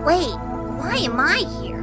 Wait, why am I here?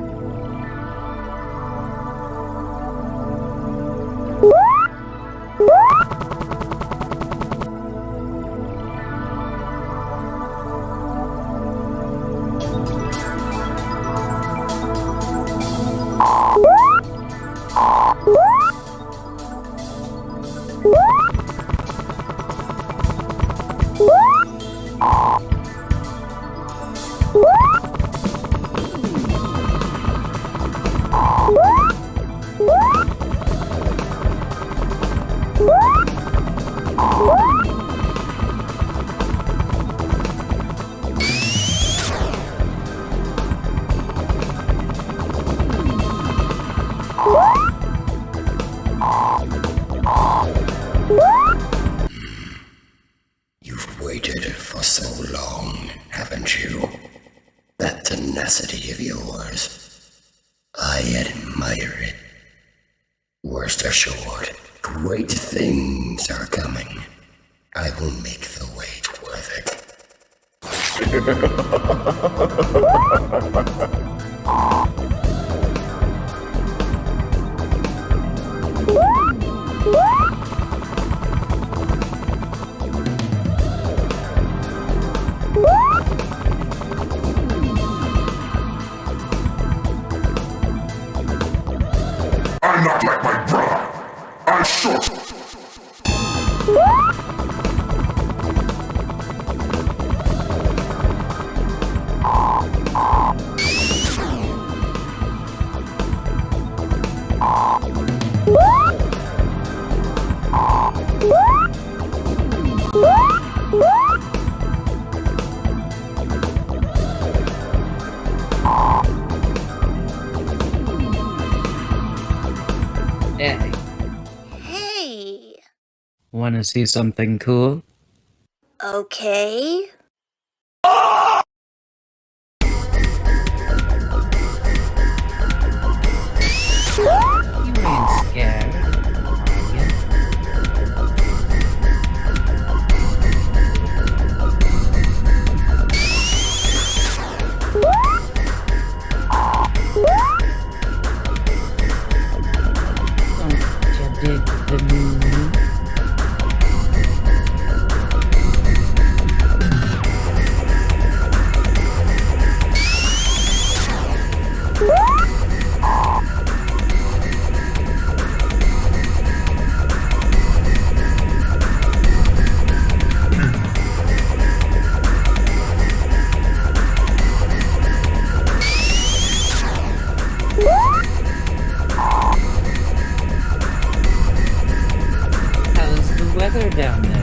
You've waited for so long, haven't you? That tenacity of yours. I admire it. Rest assured, great things are coming. I will make the wait worth it. I'm not like my brother. I'm short. Hey, Hey. wanna see something cool? Okay. You ain't scared, are you? Don't you dig the new? How's the weather down there?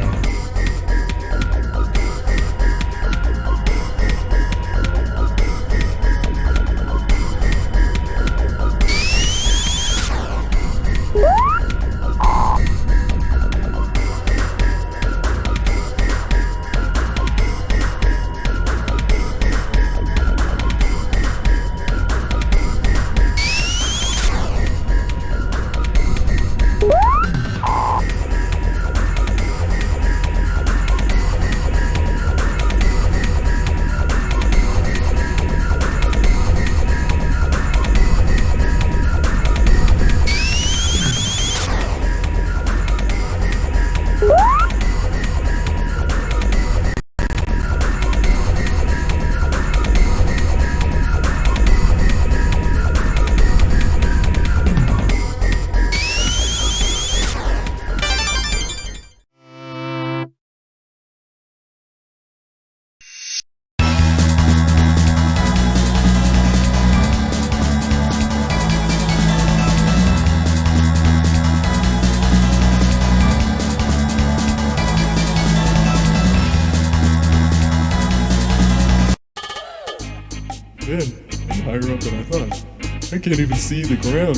Man, I'm higher up than I thought. I can't even see the ground.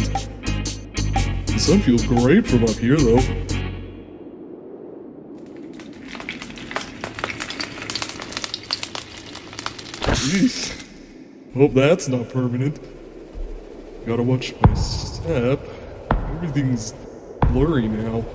The sun feels great from up here, though. Jeez. Hope that's not permanent. Gotta watch my step. Everything's blurry now.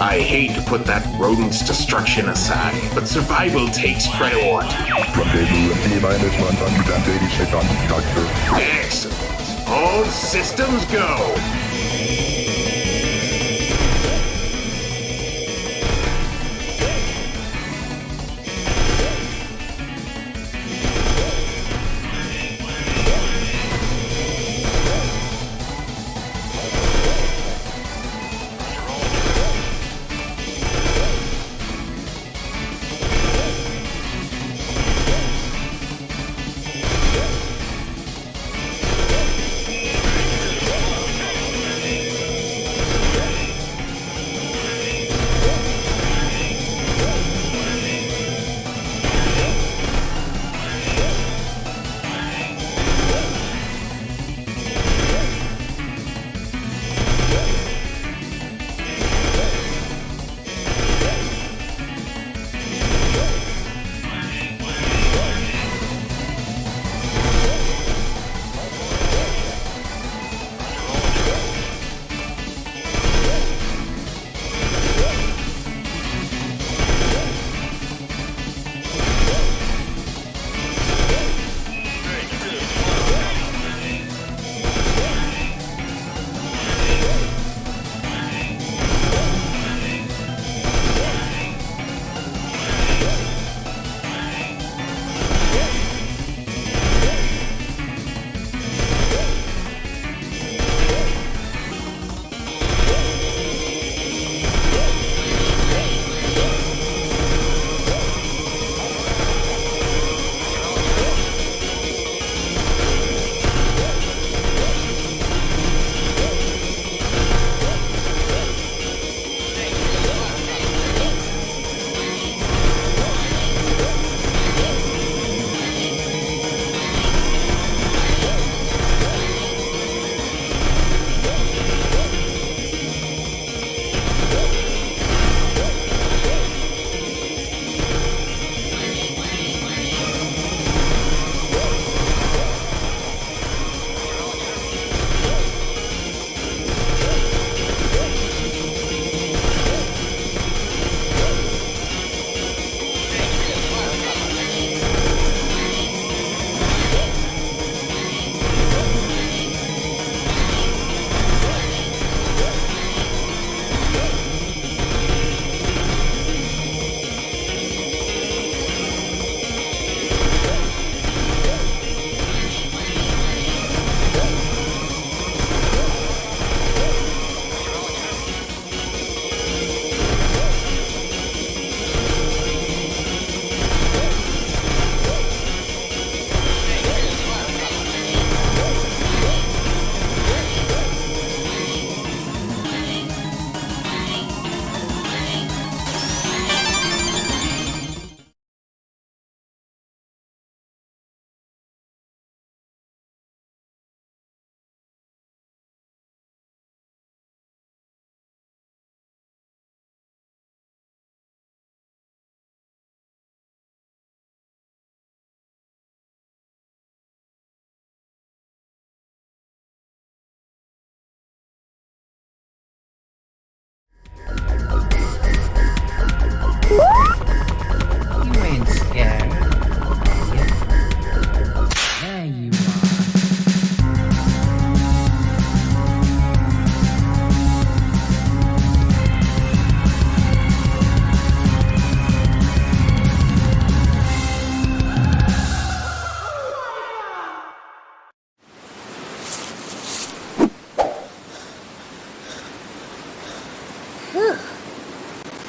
I hate to put that rodent's destruction aside, but survival takes priority. Rendezvous at T-minus 186 on Doctor. Excellent. All systems go.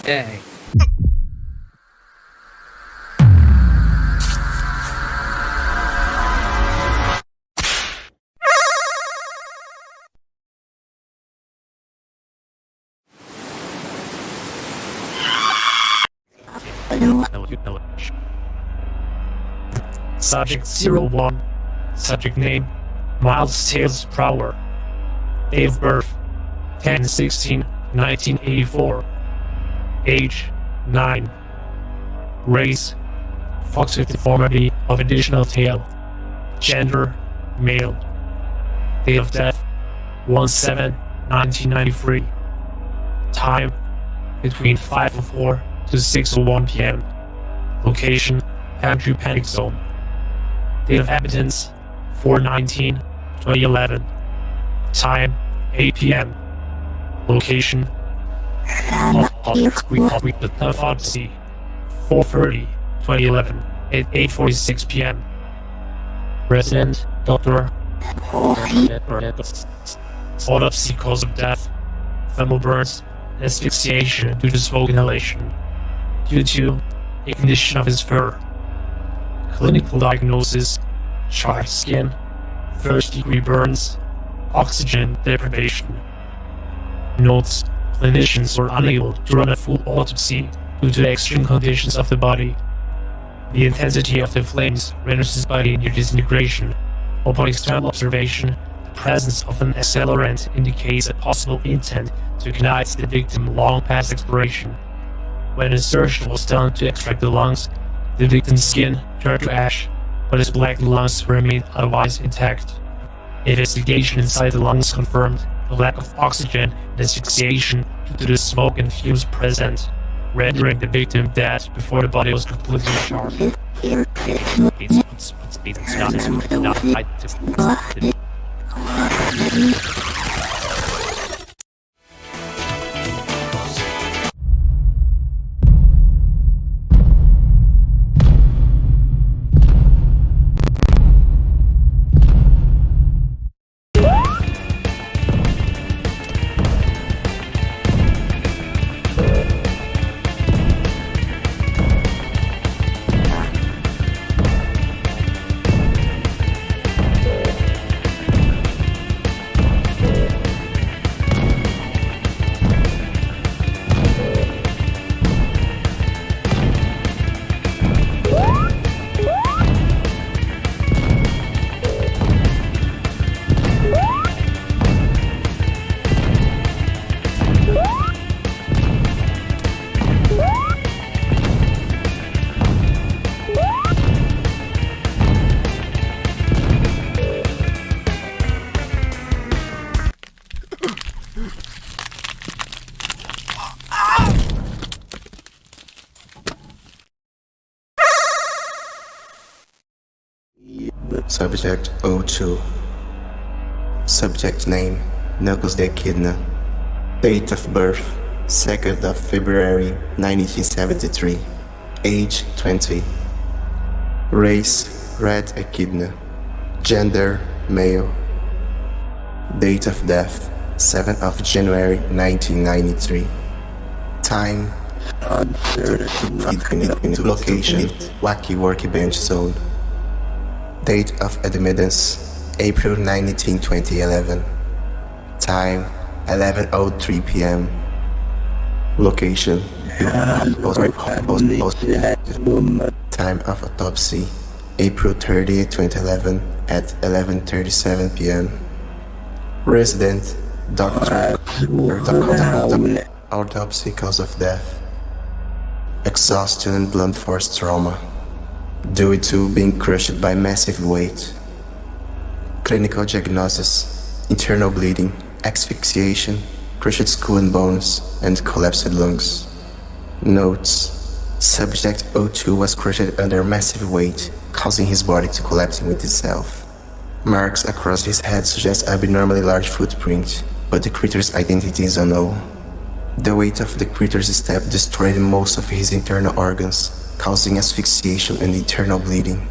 Hey. Subject 01. Subject name Miles Tails Prower. Date of birth 10/16/1984. Age 9. Race Fox with deformity of additional tail. Gender male. Date of death 1/7/1993. Time between 5:04 to 6:01 p.m. Location Palmtree Panic Zone. Date of habitants 4/19/2011. Time 8 p.m. Location Autopsy 4/30/2011 at 8:46 p.m. Resident Dr. Autopsy cause of death thermal burns and asphyxiation due to smoke inhalation due to a condition of his fur. Clinical diagnosis: charred skin, first-degree burns, oxygen deprivation. Notes: clinicians were unable to run a full autopsy due to the extreme conditions of the body. The intensity of the flames renders his body near disintegration. Upon external observation, the presence of an accelerant indicates a possible intent to ignite the victim long past expiration. When a surgery was done to extract the lungs, the victim's skin turned to ash, but his black lungs remained otherwise intact. Investigation inside the lungs confirmed the lack of oxygen and asphyxiation due to the smoke and fumes present, rendering the victim dead before the body was completely charred. Subject 02. Subject name Knuckles the Echidna. Date of birth 2nd of February 1973. Age 20. Race Red Echidna. Gender male. Date of death 7th of January 1993. Time location Wacky Workbench Zone. Date of admittance April 19, 2011. Time 11:03 p.m. Location Time of autopsy April 30, 2011 at 11:37 p.m. Resident Doctor. Autopsy cause of death exhaustion and blunt force trauma due to being crushed by massive weight. Clinical diagnosis: internal bleeding, asphyxiation, crushed skull and bones, and collapsed lungs. Notes: Subject 02 was crushed under massive weight, causing his body to collapse with itself. Marks across his head suggest abnormally large footprint, but the creature's identity is unknown. The weight of the creature's step destroyed most of his internal organs, causing asphyxiation and internal bleeding.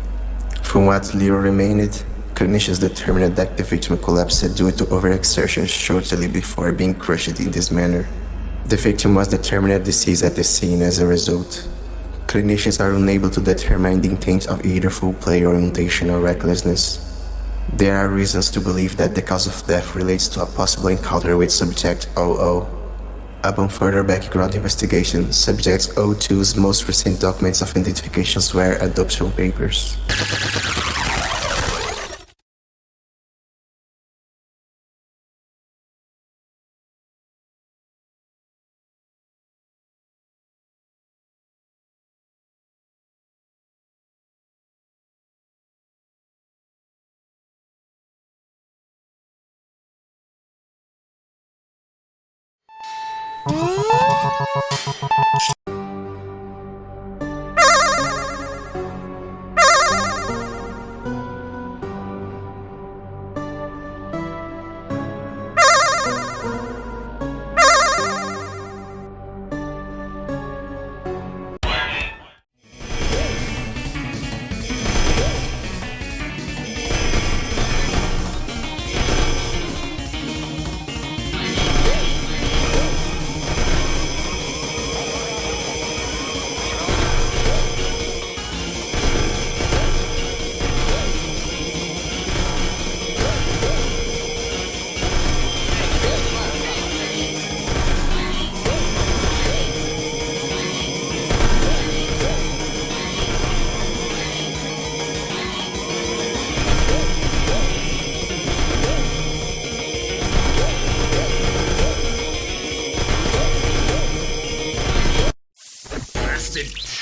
From what little remained, clinicians determined that the victim collapsed due to overexertion shortly before being crushed in this manner. The victim was determined deceased at the scene as a result. Clinicians are unable to determine the intent of either foul play or intentional recklessness. There are reasons to believe that the cause of death relates to a possible encounter with Subject 00. Upon further background investigation, Subject 02's most recent documents of identifications were adoption papers.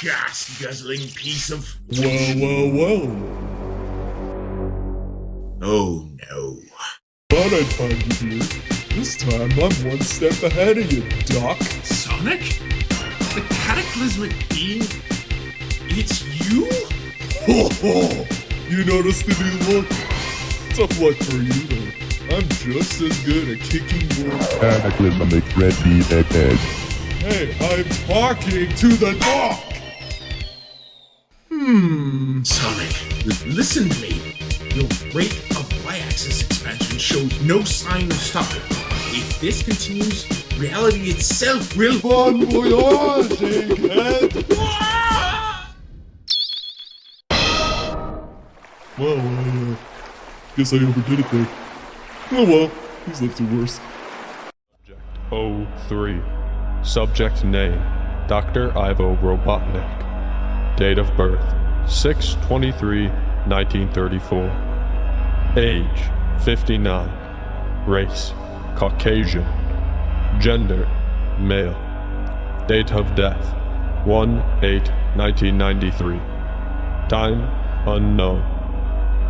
Gas-guzzling piece of... Whoa. Oh no. Thought I'd find you here. This time I'm one step ahead of you, Doc. Sonic? The cataclysmic being? It's you? Ho ho! You noticed the new look? Tough luck for you though. I'm just as good at kicking your Cataclysmic red bead head. Hey, I'm talking to the doc! Sonic, listen to me. Your rate of y-axis expansion shows no sign of stopping. If this continues, reality itself will... Bon voyage, egghead! Well, guess I overdid it there. Oh well, he's lived through worse. Subject 03. Subject name, Dr. Ivo Robotnik. Date of birth, 6/23/1934. Age, 59. Race, Caucasian. Gender, male. Date of death, 1/8/1993. Time, unknown.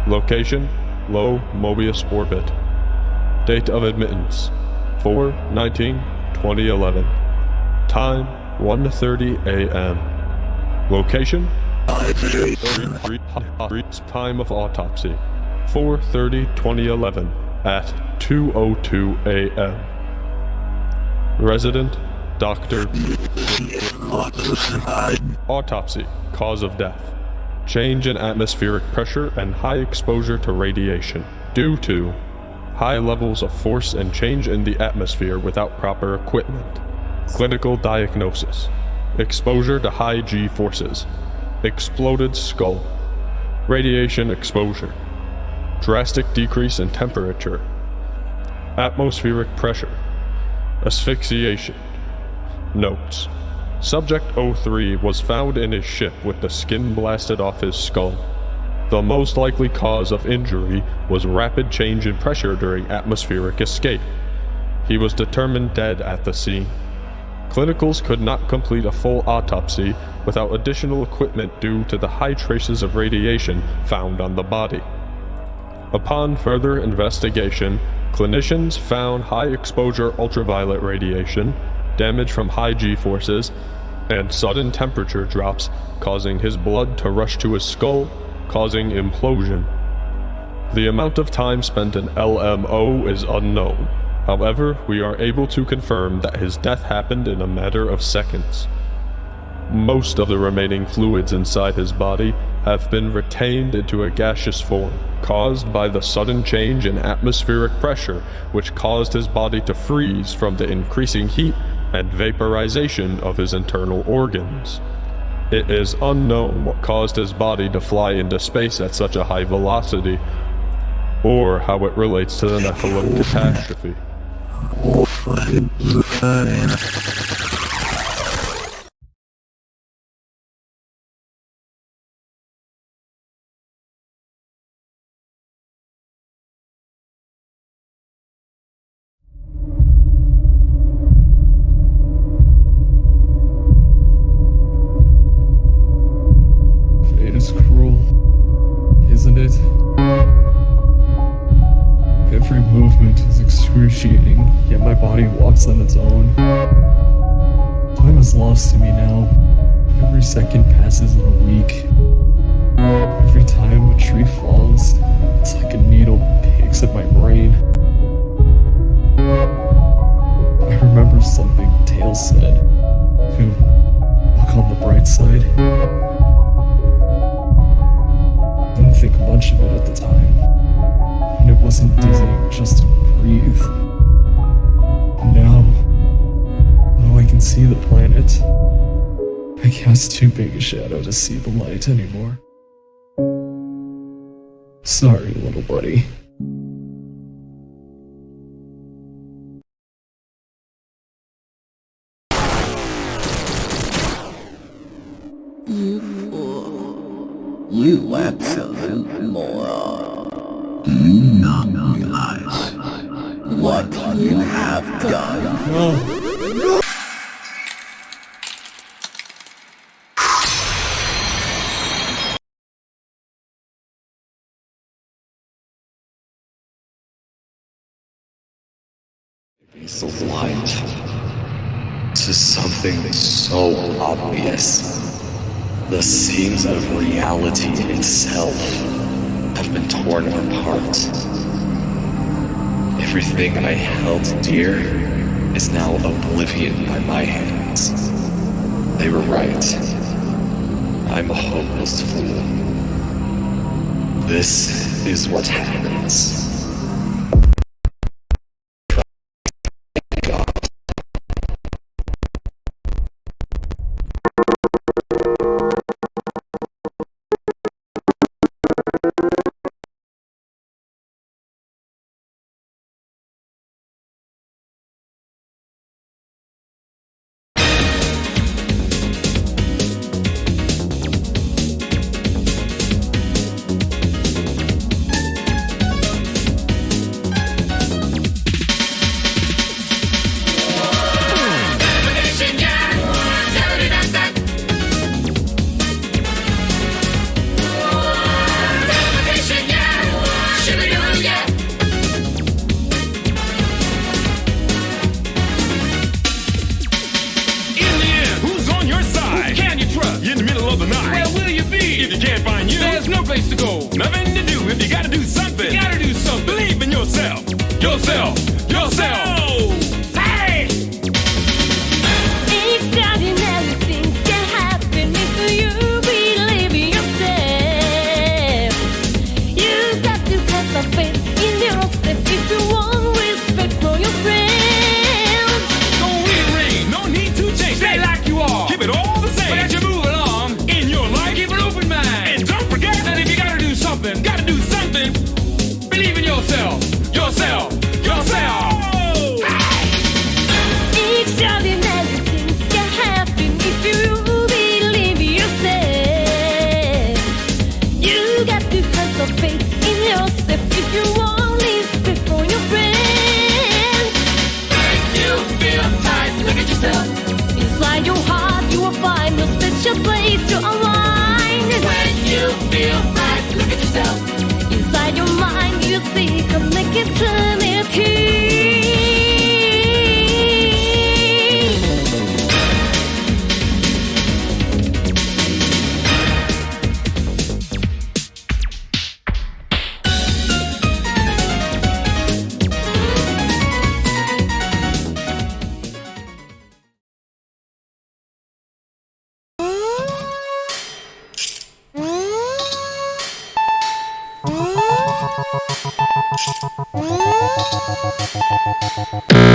Location, low Mobius orbit. Date of admittance, 4/19/2011. Time, 1:30 a.m. Location, time of autopsy, 4/30/2011 at 2:02 a.m. Resident, Dr. Autopsy, cause of death. Change in atmospheric pressure and high exposure to radiation due to high levels of force and change in the atmosphere without proper equipment. Clinical diagnosis: exposure to high G forces, exploded skull, radiation exposure, drastic decrease in temperature, atmospheric pressure, asphyxiation. Notes: Subject 03 was found in his ship with the skin blasted off his skull. The most likely cause of injury was rapid change in pressure during atmospheric escape. He was determined dead at the scene. Clinicals could not complete a full autopsy without additional equipment due to the high traces of radiation found on the body. Upon further investigation, clinicians found high exposure ultraviolet radiation, damage from high G-forces, and sudden temperature drops causing his blood to rush to his skull, causing implosion. The amount of time spent in LMO is unknown. However, we are able to confirm that his death happened in a matter of seconds. Most of the remaining fluids inside his body have been retained into a gaseous form, caused by the sudden change in atmospheric pressure, which caused his body to freeze from the increasing heat and vaporization of his internal organs. It is unknown what caused his body to fly into space at such a high velocity, or how it relates to the Nephilim catastrophe. Fate is cruel, isn't it? Every movement is excruciating, yet my body walks on its own. Time is lost to me now. Every second passes in a week. Every time a tree falls, it's like a needle picks at my brain. I remember something Tails said, to look on the bright side. Didn't think much of it at the time. And it wasn't dizzying just to breathe. And now I can see the planet, I cast too big a shadow to see the light anymore. Sorry, little buddy. You fool. You absolute moron. Do you not realize what you have done? No. It's the light to something so obvious. The seams of reality itself have been torn apart. Everything I held dear is now oblivion by my hands. They were right. I'm a hopeless fool. This is what happens. Inside your mind, you see, come make it